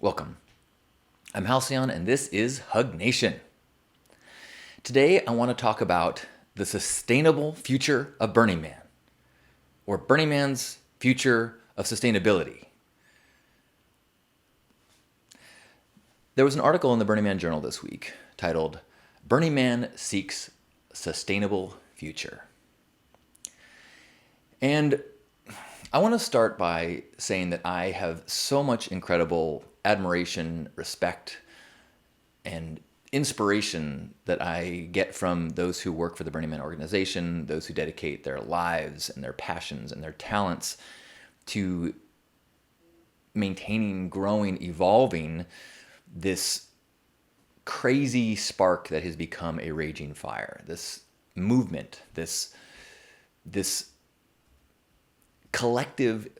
Welcome. I'm Halcyon, and this is Hug Nation. Today, I want to talk about the sustainable future of Burning Man, or Burning Man's future of sustainability. There was an article in the Burning Man Journal this week titled, Burning Man Seeks Sustainable Future. And I want to start by saying that I have so much incredible admiration, respect, and inspiration that I get from those who work for the Burning Man organization, those who dedicate their lives and their passions and their talents to maintaining, growing, evolving this crazy spark that has become a raging fire, this movement, this collective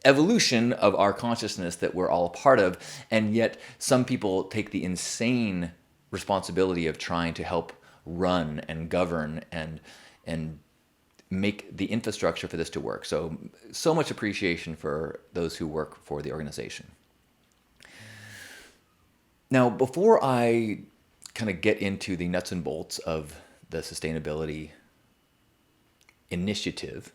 evolution of our consciousness that we're all a part of. And yet some people take the insane responsibility of trying to help run and govern and make the infrastructure for this to work. So much appreciation for those who work for the organization. Now, before I kind of get into the nuts and bolts of the sustainability initiative,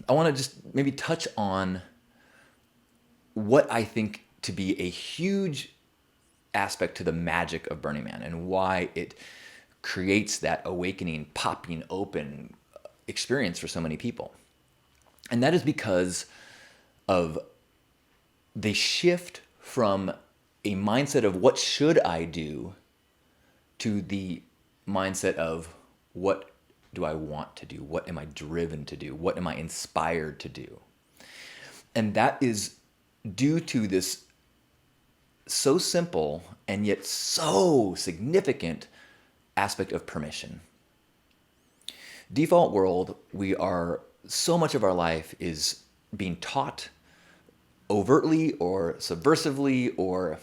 I want to just maybe touch on what I think to be a huge aspect to the magic of Burning Man and why it creates that awakening, popping open experience for so many people. And that is because of the shift from a mindset of what should I do to the mindset of what do I want to do? What am I driven to do? What am I inspired to do? And that is due to this so simple and yet so significant aspect of permission. Default world, so much of our life is being taught overtly or subversively or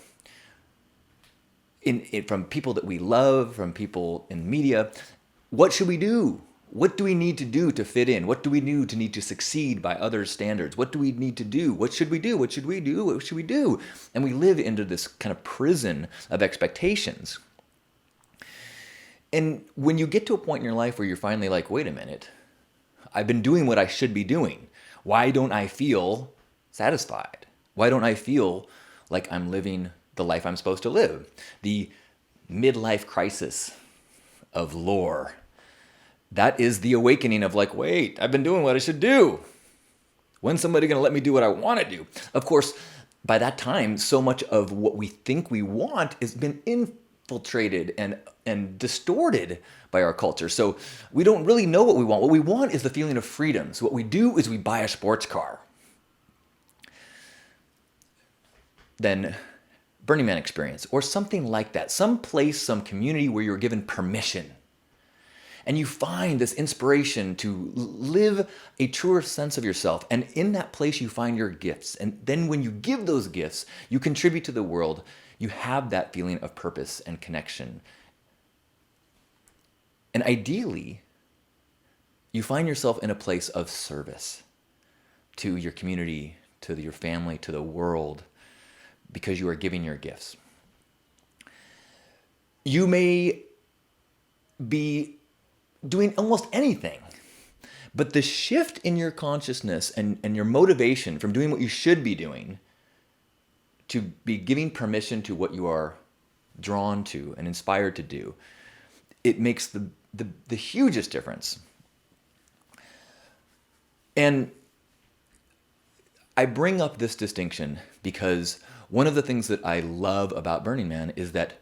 from people that we love, from people in media. What should we do? What do we need to do to fit in? What do we do to need to succeed by others' standards? What do we need to do? What should we do? What should we do? What should we do? And we live into this kind of prison of expectations. And when you get to a point in your life where you're finally like, wait a minute, I've been doing what I should be doing. Why don't I feel satisfied? Why don't I feel like I'm living the life I'm supposed to live? The midlife crisis of lore. That is the awakening of like, wait, I've been doing what I should do. When's somebody going to let me do what I want to do? Of course, by that time, so much of what we think we want has been infiltrated and distorted by our culture. So we don't really know what we want. What we want is the feeling of freedom. So what we do is we buy a sports car. Then Burning Man experience or something like that. Some place, some community where you're given permission. And you find this inspiration to live a truer sense of yourself. And in that place, you find your gifts. And then when you give those gifts, you contribute to the world. You have that feeling of purpose and connection. And ideally, you find yourself in a place of service to your community, to your family, to the world, because you are giving your gifts. You may be doing almost anything, but the shift in your consciousness and your motivation from doing what you should be doing to be giving permission to what you are drawn to and inspired to do, it makes the hugest difference. And I bring up this distinction because one of the things that I love about Burning Man is that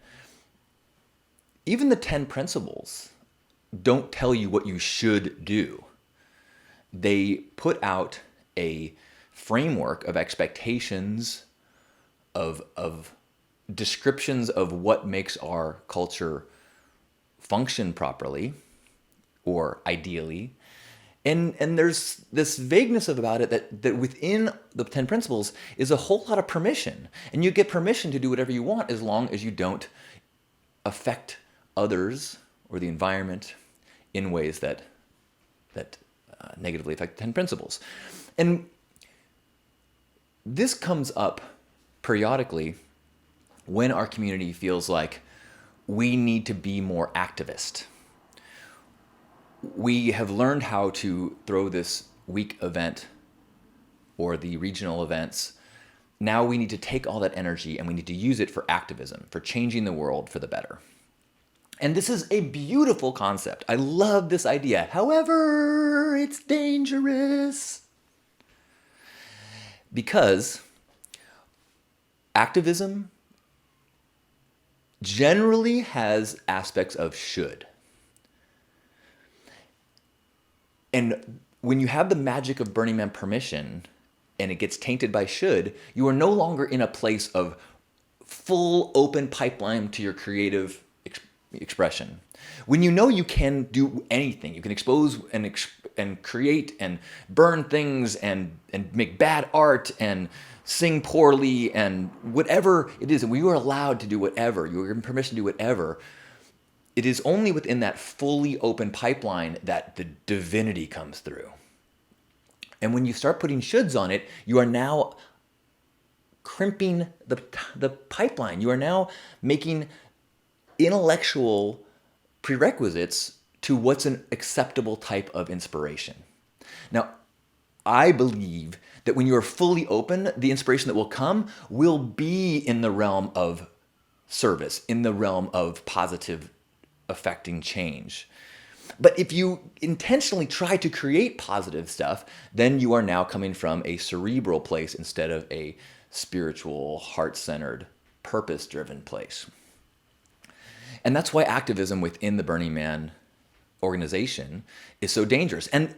even the 10 principles don't tell you what you should do. They put out a framework of expectations, of descriptions of what makes our culture function properly or ideally. And there's this vagueness about it that within the 10 principles is a whole lot of permission. And you get permission to do whatever you want as long as you don't affect others or the environment in ways that negatively affect 10 principles. And this comes up periodically when our community feels like we need to be more activist. We have learned how to throw this week event or the regional events. Now we need to take all that energy and we need to use it for activism, for changing the world for the better. And this is a beautiful concept. I love this idea. However, it's dangerous. Because activism generally has aspects of should. And when you have the magic of Burning Man permission and it gets tainted by should, you are no longer in a place of full open pipeline to your creative expression. When you know you can do anything, you can expose and create and burn things and make bad art and sing poorly and whatever it is, and when you are allowed to do whatever, you are given permission to do whatever, it is only within that fully open pipeline that the divinity comes through. And when you start putting shoulds on it, you are now crimping the pipeline. You are now making intellectual prerequisites to what's an acceptable type of inspiration. Now, I believe that when you are fully open, the inspiration that will come will be in the realm of service, in the realm of positive affecting change. But if you intentionally try to create positive stuff, then you are now coming from a cerebral place instead of a spiritual, heart-centered, purpose-driven place. And that's why activism within the Burning Man organization is so dangerous. And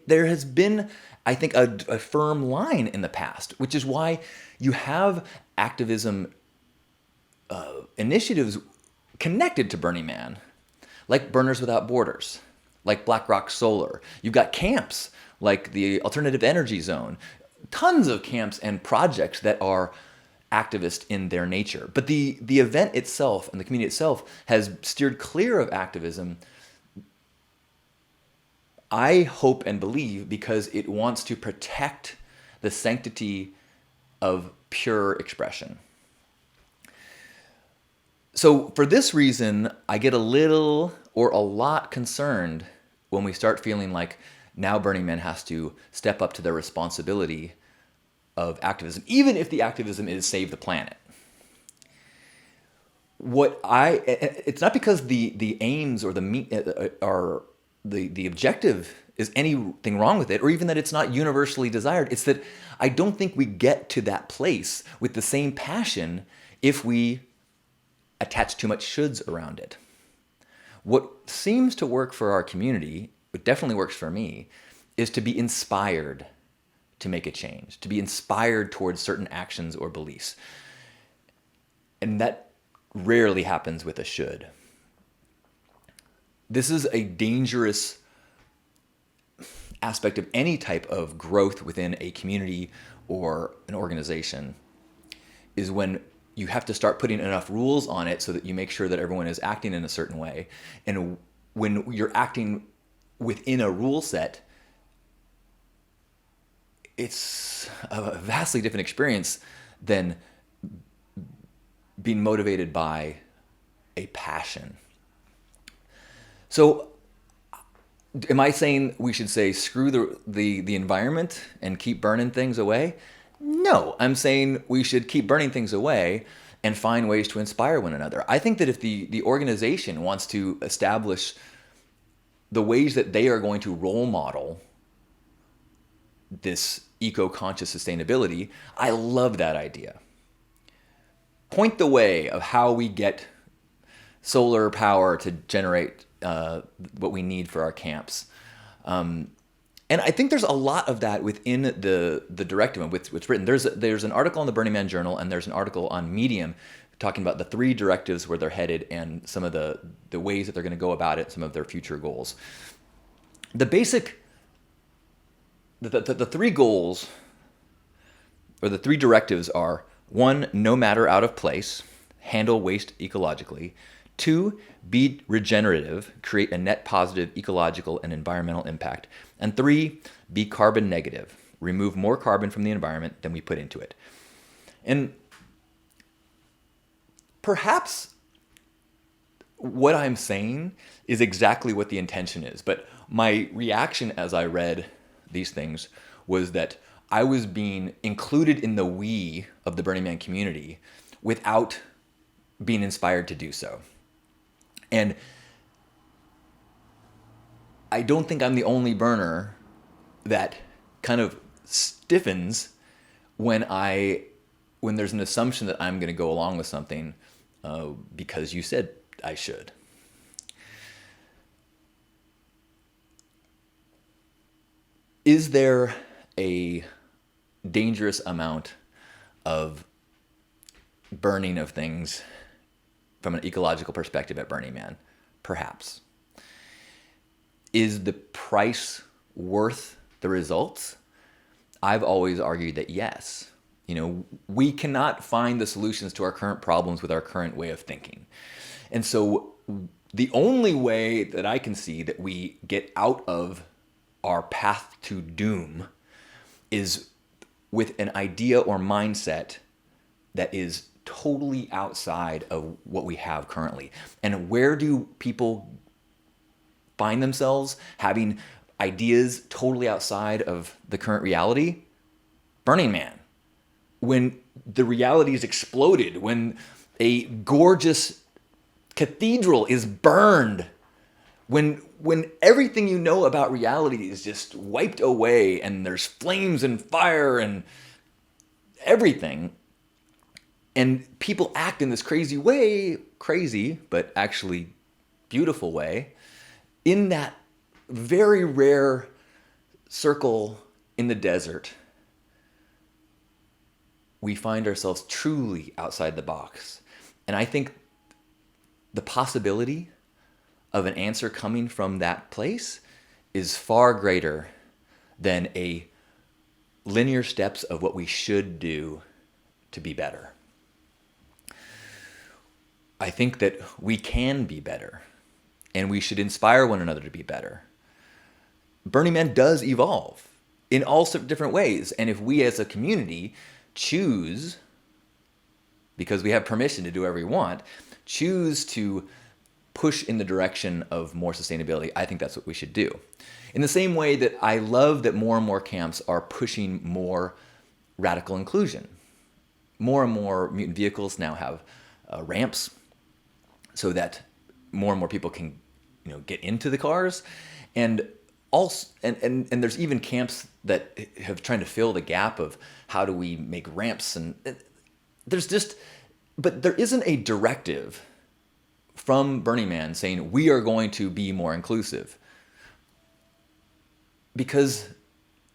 there has been, I think, a firm line in the past, which is why you have activism initiatives connected to Burning Man, like Burners Without Borders, like BlackRock Solar. You've got camps like the Alternative Energy Zone, tons of camps and projects that are activist in their nature. But the event itself and the community itself has steered clear of activism, I hope and believe, because it wants to protect the sanctity of pure expression. So for this reason, I get a little or a lot concerned when we start feeling like now Burning Man has to step up to their responsibility of activism, even if the activism is save the planet. It's not because the aims or the objective is anything wrong with it, or even that it's not universally desired. It's that I don't think we get to that place with the same passion if we attach too much shoulds around it. What seems to work for our community, what definitely works for me, is to be inspired to make a change, to be inspired towards certain actions or beliefs. And that rarely happens with a should. This is a dangerous aspect of any type of growth within a community or an organization, is when you have to start putting enough rules on it so that you make sure that everyone is acting in a certain way. And when you're acting within a rule set, it's a vastly different experience than being motivated by a passion. So am I saying we should say screw the environment and keep burning things away? No, I'm saying we should keep burning things away and find ways to inspire one another. I think that if the organization wants to establish the ways that they are going to role model this eco-conscious sustainability, I love that idea. Point the way of how we get solar power to generate what we need for our camps. And I think there's a lot of that within the directive and what's written. There's an article in the Burning Man Journal and there's an article on Medium talking about the 3 directives where they're headed and some of the ways that they're going to go about it, some of their future goals. The 3 goals, or the 3 directives are: 1, no matter out of place, handle waste ecologically; 2, be regenerative, create a net positive ecological and environmental impact. And 3, be carbon negative, remove more carbon from the environment than we put into it. And perhaps what I'm saying is exactly what the intention is, but my reaction as I read these things was that I was being included in the we of the Burning Man community without being inspired to do so. And I don't think I'm the only burner that kind of stiffens when there's an assumption that I'm going to go along with something because you said I should. Is there a dangerous amount of burning of things from an ecological perspective at Burning Man? Perhaps. Is the price worth the results? I've always argued that yes. We cannot find the solutions to our current problems with our current way of thinking. And so the only way that I can see that we get out of our path to doom is with an idea or mindset that is totally outside of what we have currently. And where do people find themselves having ideas totally outside of the current reality? Burning Man. When the reality is exploded, when a gorgeous cathedral is burned, when everything you know about reality is just wiped away and there's flames and fire and everything, and people act in this crazy, but actually beautiful way, in that very rare circle in the desert, we find ourselves truly outside the box. And I think the possibility of an answer coming from that place is far greater than a linear steps of what we should do to be better. I think that we can be better, and we should inspire one another to be better. Burning Man does evolve in all sorts of different ways, and if we as a community choose, because we have permission to do whatever we want, choose to push in the direction of more sustainability, I think that's what we should do. In the same way that I love that more and more camps are pushing more radical inclusion. More and more mutant vehicles now have ramps so that more and more people can, get into the cars. And also, and there's even camps that have trying to fill the gap of how do we make ramps, and but there isn't a directive from Burning Man saying we are going to be more inclusive. Because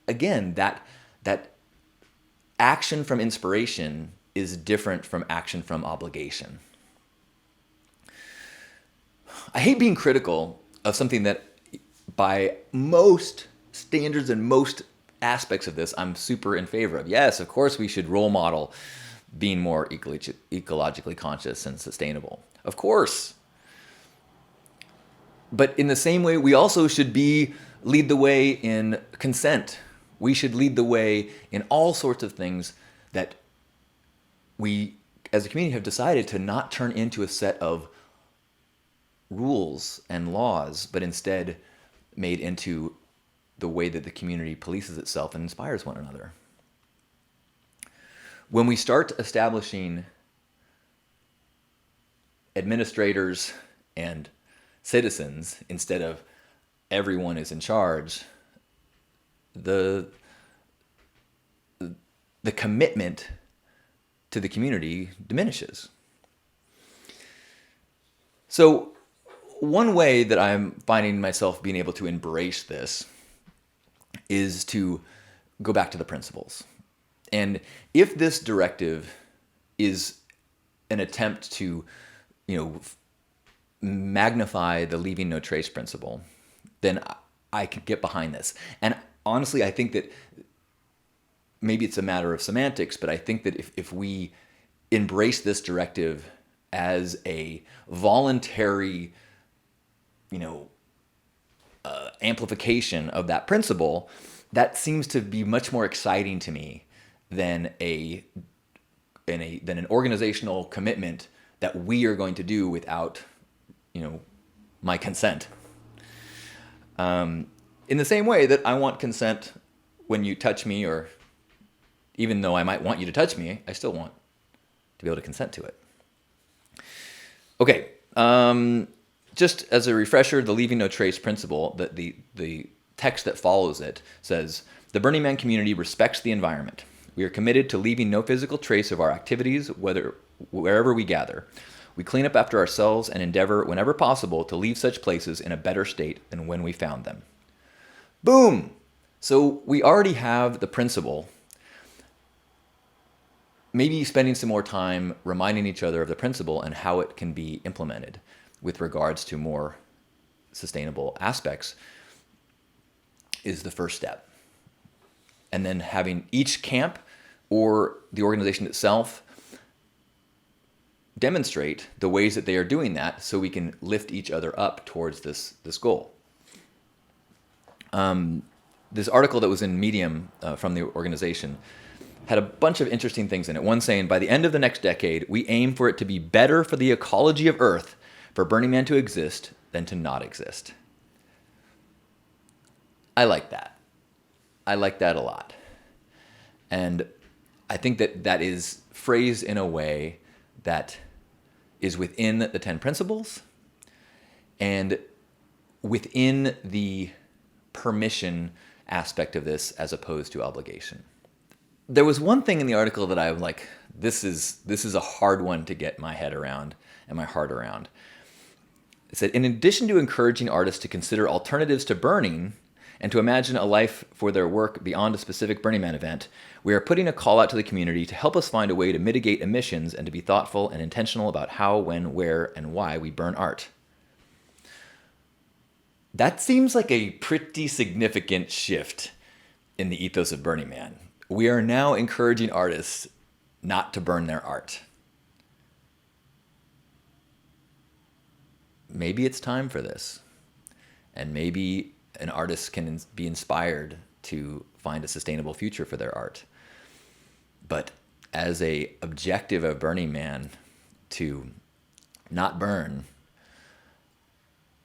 again, that action from inspiration is different from action from obligation. I hate being critical of something that by most standards and most aspects of this, I'm super in favor of. Yes, of course we should role model being more ecologically conscious and sustainable. Of course. But in the same way, we also should lead the way in consent. We should lead the way in all sorts of things that we, as a community, have decided to not turn into a set of rules and laws, but instead made into the way that the community polices itself and inspires one another. When we start establishing administrators and citizens instead of everyone is in charge, the commitment to the community diminishes. So one way that I'm finding myself being able to embrace this is to go back to the principles. And if this directive is an attempt to, magnify the leaving no trace principle, then I can get behind this. And honestly, I think that maybe it's a matter of semantics, but I think that if we embrace this directive as a voluntary, amplification of that principle, that seems to be much more exciting to me than than an organizational commitment that we are going to do without, my consent. In the same way that I want consent when you touch me, or even though I might want you to touch me, I still want to be able to consent to it. Okay, just as a refresher, the leaving no trace principle, that the text that follows it says, the Burning Man community respects the environment. We are committed to leaving no physical trace of our activities, wherever we gather. We clean up after ourselves and endeavor, whenever possible, to leave such places in a better state than when we found them. Boom! So we already have the principle. Maybe spending some more time reminding each other of the principle and how it can be implemented with regards to more sustainable aspects is the first step. And then having each camp or the organization itself demonstrate the ways that they are doing that, so we can lift each other up towards this goal. This article that was in Medium from the organization had a bunch of interesting things in it. One saying, by the end of the next decade, we aim for it to be better for the ecology of Earth for Burning Man to exist than to not exist. I like that. I like that a lot. And I think that is phrased in a way that is within the 10 principles and within the permission aspect of this as opposed to obligation. There was one thing in the article that I'm like, this is a hard one to get my head around and my heart around. It said, in addition to encouraging artists to consider alternatives to burning and to imagine a life for their work beyond a specific Burning Man event, we are putting a call out to the community to help us find a way to mitigate emissions and to be thoughtful and intentional about how, when, where, and why we burn art. That seems like a pretty significant shift in the ethos of Burning Man. We are now encouraging artists not to burn their art. Maybe it's time for this. And maybe an artist can be inspired to find a sustainable future for their art. But as a objective of Burning Man, to not burn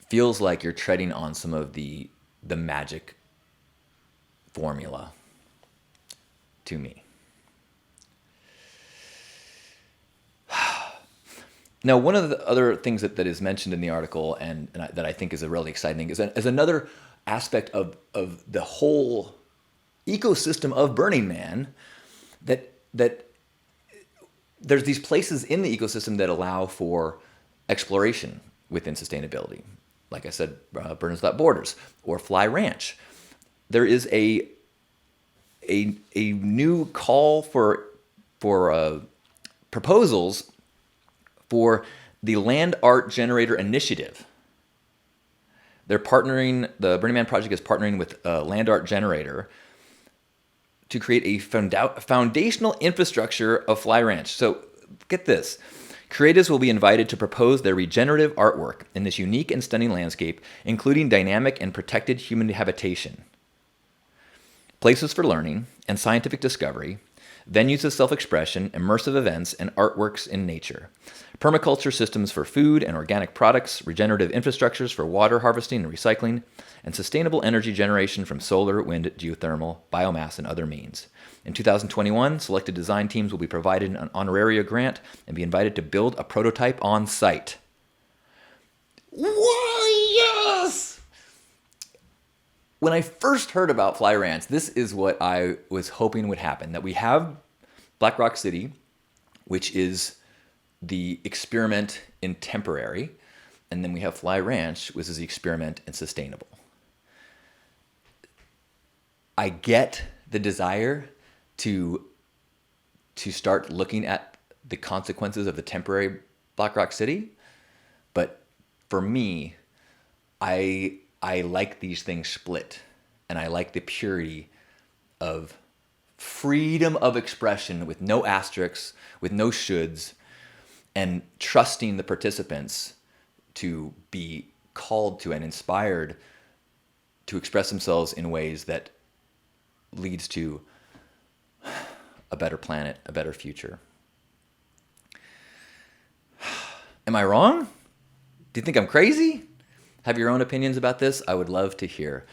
feels like you're treading on some of the magic formula to me. Now, one of the other things that is mentioned in the article and that I think is a really exciting thing is another aspect of the whole ecosystem of Burning Man, that there's these places in the ecosystem that allow for exploration within sustainability. Like I said, Burners Without Borders or Fly Ranch. There is a new call for proposals for the Land Art Generator Initiative. They're partnering, the Burning Man Project is partnering with Land Art Generator to create a foundational infrastructure of Fly Ranch. So get this. Creatives will be invited to propose their regenerative artwork in this unique and stunning landscape, including dynamic and protected human habitation, places for learning and scientific discovery, venues of self-expression, immersive events, and artworks in nature, permaculture systems for food and organic products, regenerative infrastructures for water harvesting and recycling, and sustainable energy generation from solar, wind, geothermal, biomass, and other means. In 2021, selected design teams will be provided an honoraria grant and be invited to build a prototype on site. Why, yes! When I first heard about Fly Ranch, this is what I was hoping would happen, that we have Black Rock City, which is the experiment in temporary, and then we have Fly Ranch, which is the experiment in sustainable. I get the desire to start looking at the consequences of the temporary Black Rock City, but for me, I like these things split, and I like the purity of freedom of expression with no asterisks, with no shoulds, and trusting the participants to be called to and inspired to express themselves in ways that leads to a better planet, a better future. Am I wrong? Do you think I'm crazy? Have your own opinions about this? I would love to hear.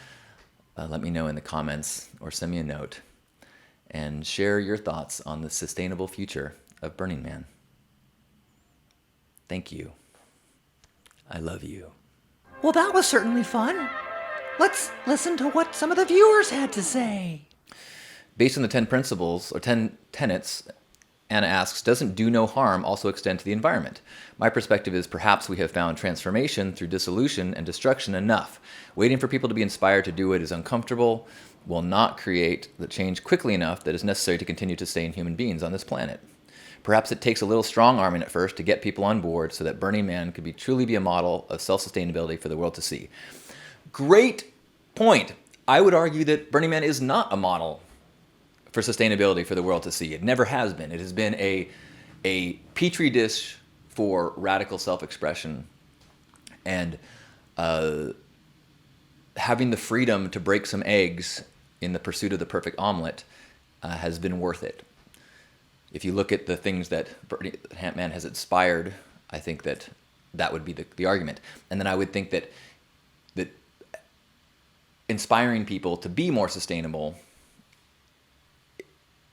Let me know in the comments or send me a note and share your thoughts on the sustainable future of Burning Man. Thank you. I love you. Well, that was certainly fun. Let's listen to what some of the viewers had to say. Based on the 10 principles or 10 tenets, Anna asks, doesn't do no harm also extend to the environment? My perspective is perhaps we have found transformation through dissolution and destruction enough. Waiting for people to be inspired to do it is uncomfortable, will not create the change quickly enough that is necessary to continue to sustain human beings on this planet. Perhaps it takes a little strong arming at first to get people on board so that Burning Man could truly be a model of self-sustainability for the world to see. Great point. I would argue that Burning Man is not a model for sustainability for the world to see. It never has been. It has been a petri dish for radical self-expression, and having the freedom to break some eggs in the pursuit of the perfect omelet has been worth it. If you look at the things that Man has inspired, I think that would be the argument. And then I would think that inspiring people to be more sustainable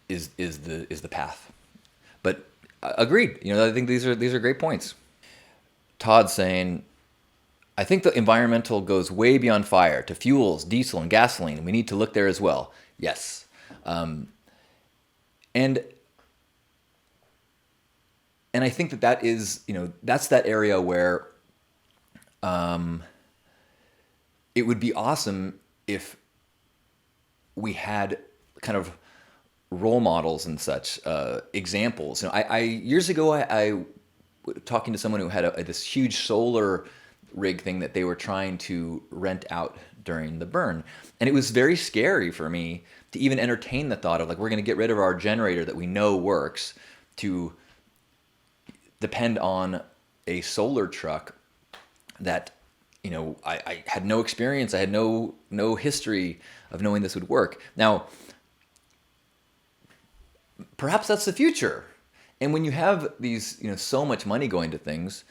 is the path. But agreed. I think these are great points. Todd's saying, I think the environmental goes way beyond fire to fuels, diesel, and gasoline. We need to look there as well. Yes. And I think that is, that's that area where it would be awesome if we had kind of role models and such, examples. I years ago, I talking to someone who had this huge solar rig thing that they were trying to rent out during the burn. And it was very scary for me to even entertain the thought of we're going to get rid of our generator that we know works to depend on a solar truck that, I had no experience. I had no history of knowing this would work. Now, perhaps that's the future. And when you have these, so much money going to things,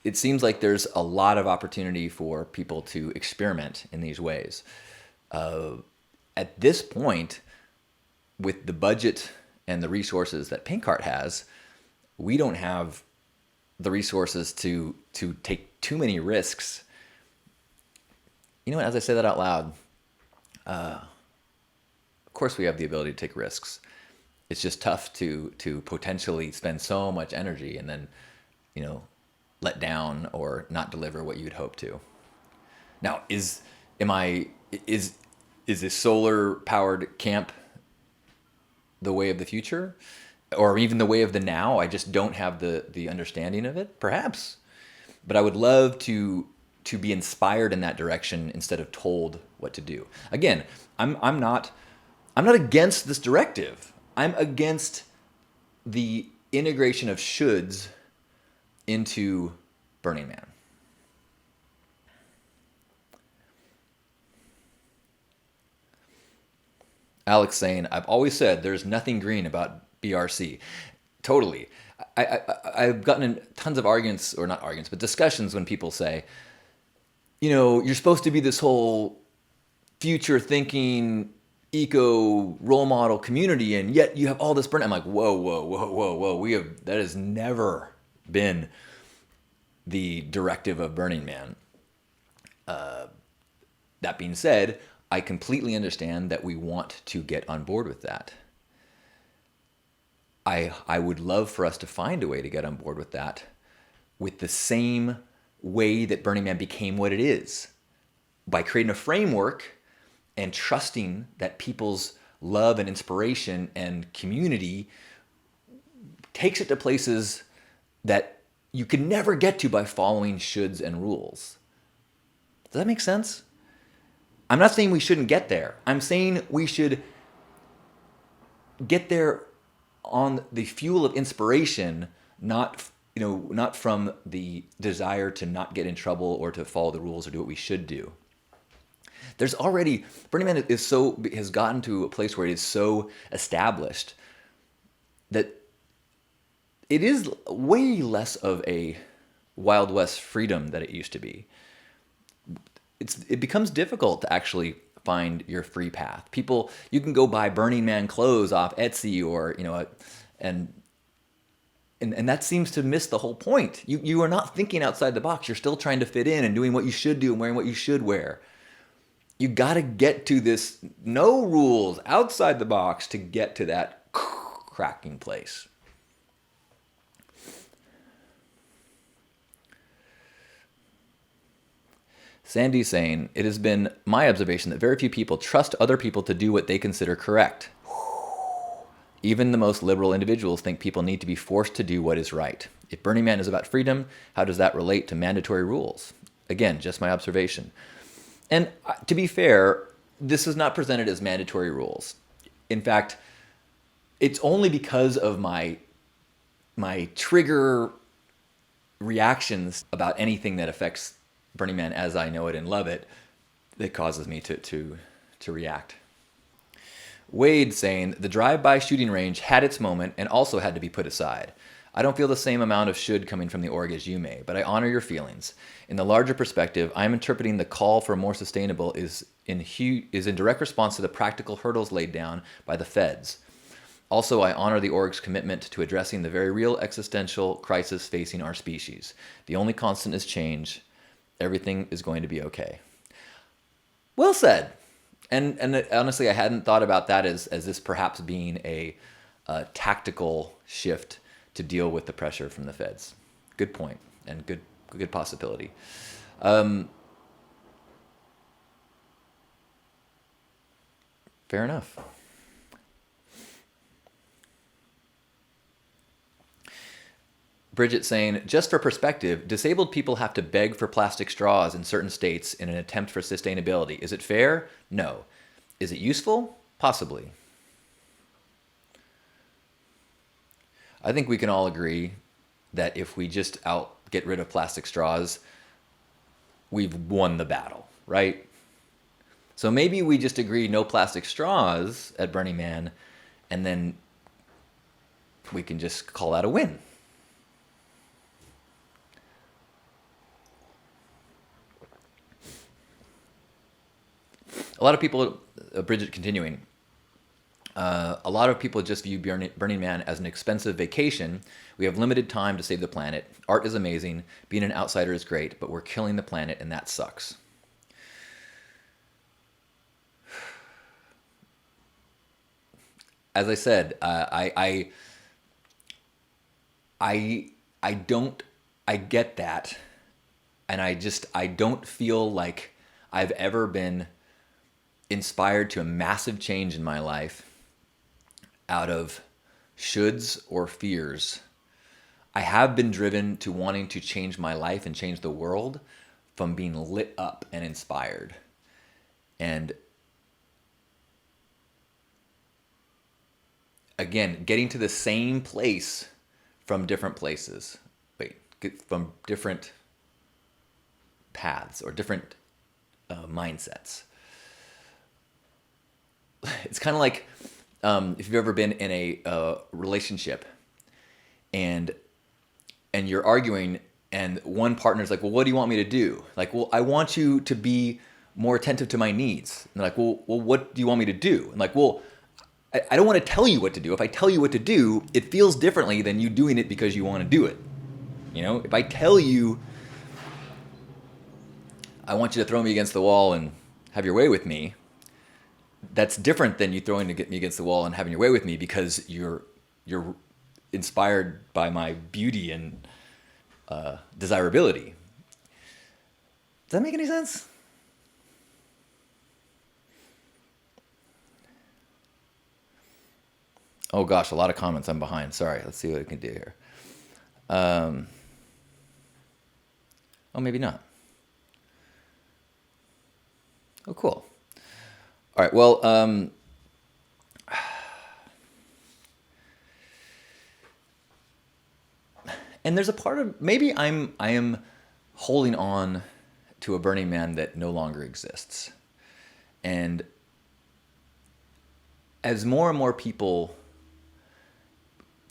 it seems like there's a lot of opportunity for people to experiment in these ways. At this point, with the budget and the resources that Pinkheart has, we don't have the resources to take too many risks. As I say that out loud, of course we have the ability to take risks. It's just tough to potentially spend so much energy and then, let down or not deliver what you'd hope to. Now, is this solar powered camp the way of the future? Or even the way of the now? I just don't have the understanding of it, perhaps. But I would love to be inspired in that direction instead of told what to do. Again, I'm not against this directive. I'm against the integration of shoulds into Burning Man. Alex saying, I've always said there's nothing green about BRC. Totally. I've gotten in tons of arguments, or not arguments, but discussions when people say, you're supposed to be this whole future thinking eco role model community, and yet you have all this burn. I'm like, whoa. That has never been the directive of Burning Man. That being said, I completely understand that we want to get on board with that. I would love for us to find a way to get on board with that with the same way that Burning Man became what it is, by creating a framework and trusting that people's love and inspiration and community takes it to places that you can never get to by following shoulds and rules. Does that make sense? I'm not saying we shouldn't get there. I'm saying we should get there on the fuel of inspiration, not from the desire to not get in trouble or to follow the rules or do what we should do. There's already Burning Man has gotten to a place where it is so established that it is way less of a Wild West freedom that it used to be. It becomes difficult to actually find your free path. You can go buy Burning Man clothes off Etsy or and and that seems to miss the whole point. You are not thinking outside the box. You're still trying to fit in and doing what you should do and wearing what you should wear. You got to get to this no rules outside the box to get to that cracking place. Sandy's saying, it has been my observation that very few people trust other people to do what they consider correct. Even the most liberal individuals think people need to be forced to do what is right. If Burning Man is about freedom, how does that relate to mandatory rules? Again, just my observation. And to be fair, this is not presented as mandatory rules. In fact, it's only because of my trigger reactions about anything that affects Burning Man as I know it and love it that causes me to react. Wade saying, the drive-by shooting range had its moment and also had to be put aside. I don't feel the same amount of should coming from the org as you may, but I honor your feelings. In the larger perspective, I'm interpreting the call for more sustainable is in direct response to the practical hurdles laid down by the feds. Also, I honor the org's commitment to addressing the very real existential crisis facing our species. The only constant is change. Everything is going to be okay. Well said. And honestly, I hadn't thought about that as this perhaps being a tactical shift to deal with the pressure from the feds. Good point, and good possibility. Fair enough. Bridget saying, just for perspective, disabled people have to beg for plastic straws in certain states in an attempt for sustainability. Is it fair? No. Is it useful? Possibly. I think we can all agree that if we just get rid of plastic straws, we've won the battle, right? So maybe we just agree no plastic straws at Burning Man, and then we can just call that a win. A lot of people, Bridget continuing, a lot of people just view Burning Man as an expensive vacation. We have limited time to save the planet. Art is amazing. Being an outsider is great, but we're killing the planet, and that sucks. As I said, I get that, and I don't feel like I've ever been inspired to a massive change in my life out of shoulds or fears. I have been driven to wanting to change my life and change the world from being lit up and inspired. And again, getting to the same place from different places. From different paths or different mindsets. It's kind of like if you've ever been in a relationship and you're arguing and one partner's like, well, what do you want me to do? Like, well, I want you to be more attentive to my needs. And they're like, well, what do you want me to do? And like, well, I don't want to tell you what to do. If I tell you what to do, it feels differently than you doing it because you want to do it. If I tell you, I want you to throw me against the wall and have your way with me, that's different than you throwing me against the wall and having your way with me because you're inspired by my beauty and desirability. Does that make any sense? Oh gosh, a lot of comments. I'm behind. Sorry. Let's see what we can do here. Oh, maybe not. Oh, cool. All right. Well, And there's a part of maybe I am holding on to a Burning Man that no longer exists. And as more and more people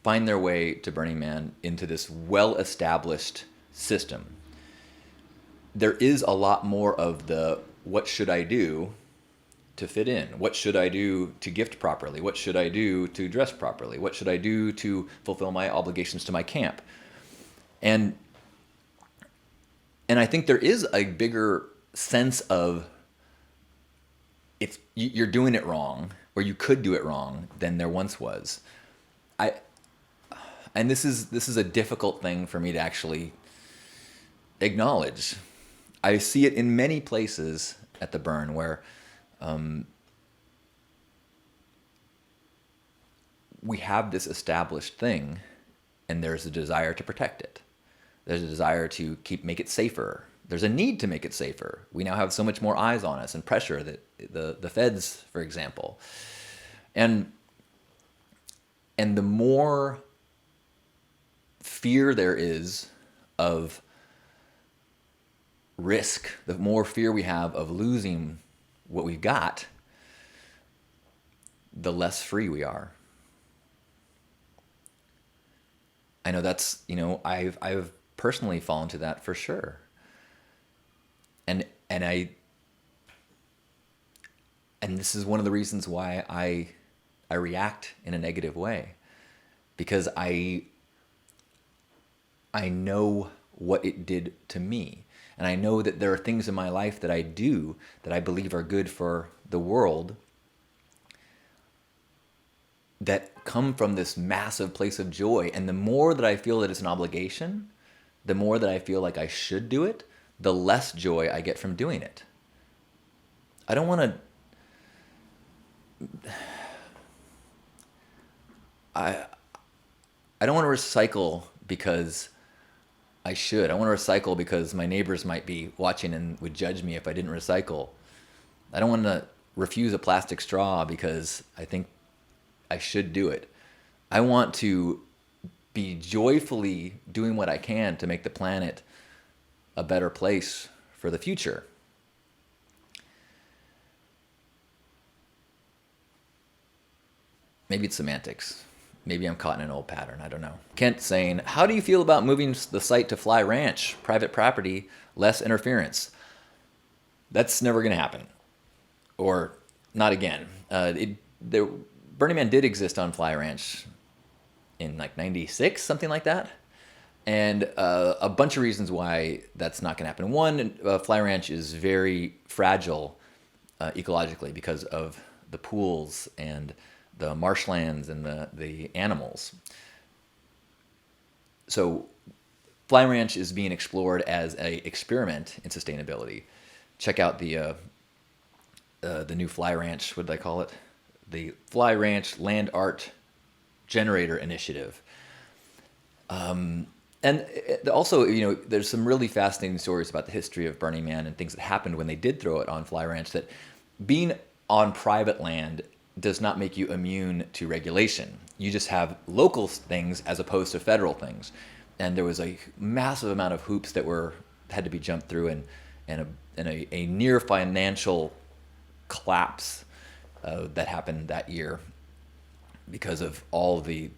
find their way to Burning Man into this well-established system, there is a lot more of the what should I do to fit in? What should I do to gift properly? What should I do to dress properly? What should I do to fulfill my obligations to my camp? And I think there is a bigger sense of it's you're doing it wrong or you could do it wrong than there once was. I and this is a difficult thing for me to actually acknowledge. I see it in many places at the burn where we have this established thing and there's a desire to protect it. There's a desire to make it safer. There's a need to make it safer. We now have so much more eyes on us and pressure that the feds, for example. And the more fear there is of risk, the more fear we have of losing what we've got, the less free we are. I know that's, I've personally fallen to that for sure. And this is one of the reasons why I react in a negative way, because I know what it did to me. And I know that there are things in my life that I do that I believe are good for the world that come from this massive place of joy. And the more that I feel that it's an obligation, the more that I feel like I should do it, the less joy I get from doing it. I don't want to... I don't want to recycle because I should. I want to recycle because my neighbors might be watching and would judge me if I didn't recycle. I don't want to refuse a plastic straw because I think I should do it. I want to be joyfully doing what I can to make the planet a better place for the future. Maybe it's semantics. Maybe I'm caught in an old pattern. I don't know. Kent saying, how do you feel about moving the site to Fly Ranch? Private property, less interference. That's never going to happen. Or not again. Burning Man did exist on Fly Ranch in like 96, something like that. And a bunch of reasons why that's not going to happen. One, Fly Ranch is very fragile ecologically because of the pools and the marshlands and the animals. So Fly Ranch is being explored as an experiment in sustainability. Check out the new Fly Ranch, what did I call it? The Fly Ranch Land Art Generator Initiative. And also, there's some really fascinating stories about the history of Burning Man and things that happened when they did throw it on Fly Ranch, that being on private land does not make you immune to regulation. You just have local things as opposed to federal things. And there was a massive amount of hoops that had to be jumped through, and a near financial collapse that happened that year because of all the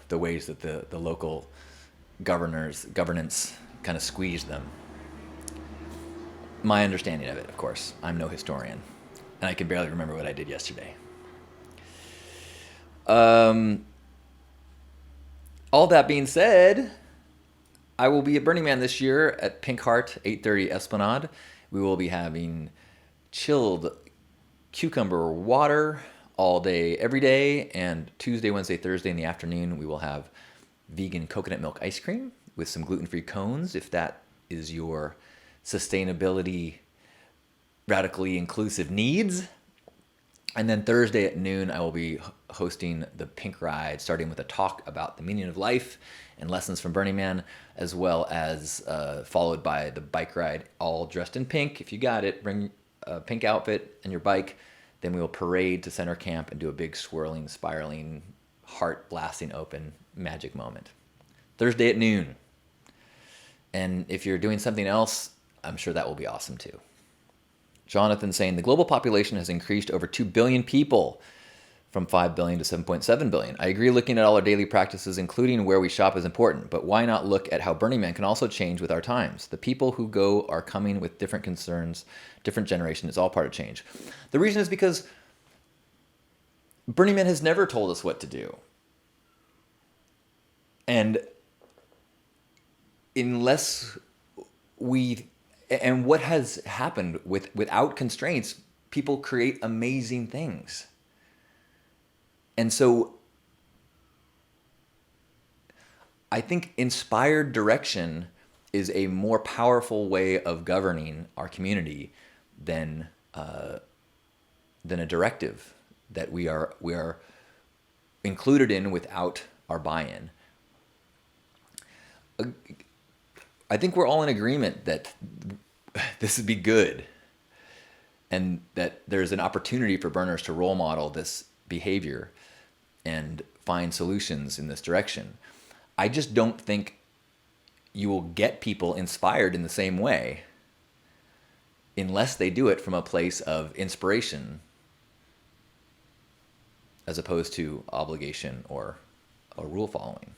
ways that the local governance kind of squeezed them. My understanding of it, of course. I'm no historian, and I can barely remember what I did yesterday. All that being said, I will be at Burning Man this year at Pink Heart, 8:30 Esplanade. We will be having chilled cucumber water all day, every day, and Tuesday, Wednesday, Thursday in the afternoon, we will have vegan coconut milk ice cream with some gluten-free cones, if that is your sustainability, radically inclusive needs. And then Thursday at noon, I will be hosting the Pink Ride, starting with a talk about the meaning of life and lessons from Burning Man, as well as followed by the bike ride, all dressed in pink. If you got it, bring a pink outfit and your bike. Then we will parade to center camp and do a big swirling, spiraling, heart blasting open magic moment. Thursday at noon. And if you're doing something else, I'm sure that will be awesome too. Jonathan saying the global population has increased over 2 billion people from 5 billion to 7.7 billion. I agree looking at all our daily practices, including where we shop, is important, but why not look at how Burning Man can also change with our times? The people who go are coming with different concerns, different generation. It's all part of change. The reason is because Burning Man has never told us what to do. And unless we, and what has happened without constraints, people create amazing things. And so I think inspired direction is a more powerful way of governing our community than a directive that we are included in without our buy-in. I think we're all in agreement that this would be good, and that there's an opportunity for burners to role model this behavior and find solutions in this direction. I just don't think you will get people inspired in the same way unless they do it from a place of inspiration as opposed to obligation or a rule following.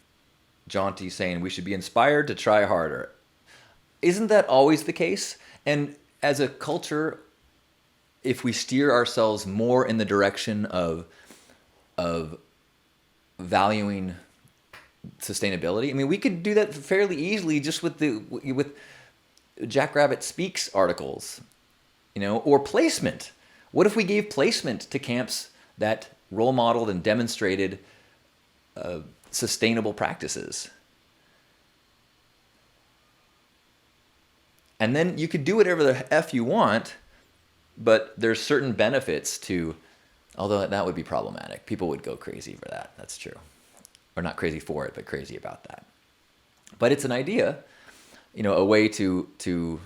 Jaunty saying we should be inspired to try harder. Isn't that always the case? And as a culture, if we steer ourselves more in the direction of valuing sustainability, I mean, we could do that fairly easily just with Jackrabbit Speaks articles, or placement. What if we gave placement to camps that role modeled and demonstrated sustainable practices? And then you could do whatever the F you want, but there's certain benefits to, although that would be problematic. People would go crazy for that. That's true. Or not crazy for it, but crazy about that. But it's an idea, a way to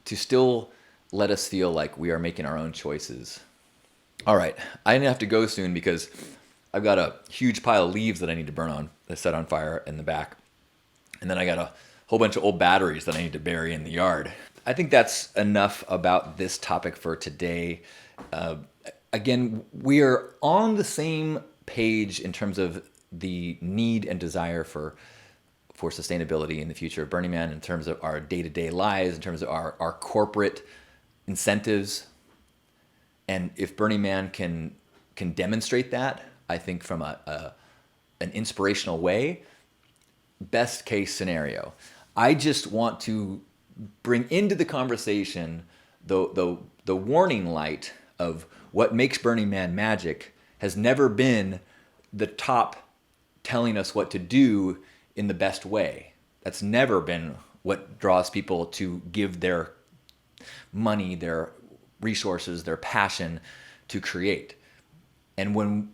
still let us feel like we are making our own choices. All right, I have to go soon because I've got a huge pile of leaves that I need to burn on, that set on fire in the back. And then I got a whole bunch of old batteries that I need to bury in the yard. I think that's enough about this topic for today. Again, we are on the same page in terms of the need and desire for sustainability in the future of Burning Man, in terms of our day-to-day lives, in terms of our corporate incentives. And if Burning Man can demonstrate that, I think from an inspirational way, best case scenario. I just want to bring into the conversation the warning light of what makes Burning Man magic has never been the top telling us what to do in the best way. That's never been what draws people to give their money, their resources, their passion to create. And when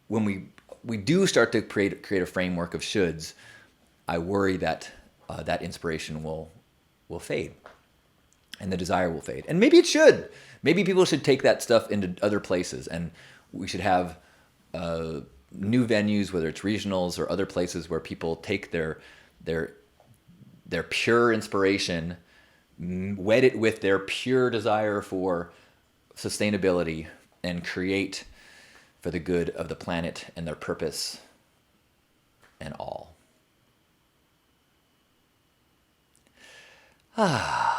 we do start to create a framework of shoulds, I worry that that inspiration will fade, and the desire will fade. And maybe it should. Maybe people should take that stuff into other places, and we should have new venues, whether it's regionals or other places, where people take their pure inspiration, wed it with their pure desire for sustainability, and create for the good of the planet and their purpose and all. I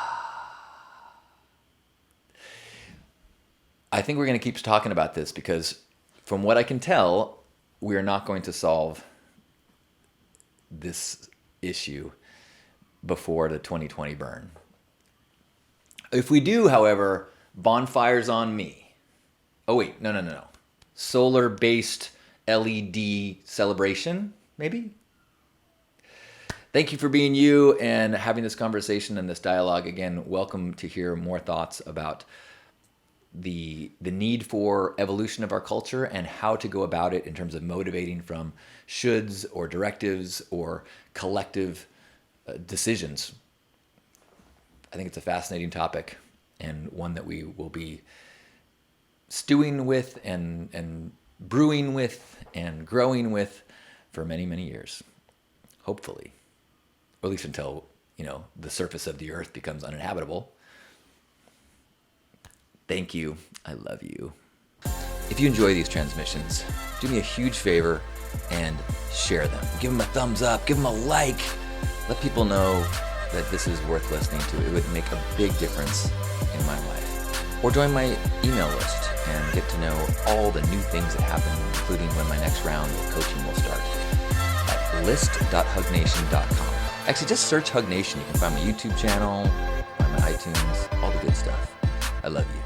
think we're going to keep talking about this because from what I can tell, we are not going to solve this issue before the 2020 burn. If we do, however, bonfires on me. Oh wait, no. Solar-based LED celebration, maybe? Thank you for being you and having this conversation and this dialogue. Again, welcome to hear more thoughts about the need for evolution of our culture and how to go about it in terms of motivating from shoulds or directives or collective decisions. I think it's a fascinating topic, and one that we will be stewing with and brewing with and growing with for many, many years, hopefully. Or at least until the surface of the earth becomes uninhabitable. Thank you. I love you. If you enjoy these transmissions, do me a huge favor and share them. Give them a thumbs up, give them a like. Let people know that this is worth listening to. It would make a big difference in my life. Or join my email list and get to know all the new things that happen, including when my next round of coaching will start at list.hugnation.com. Actually, just search Hug Nation. You can find my YouTube channel, find my iTunes, all the good stuff. I love you.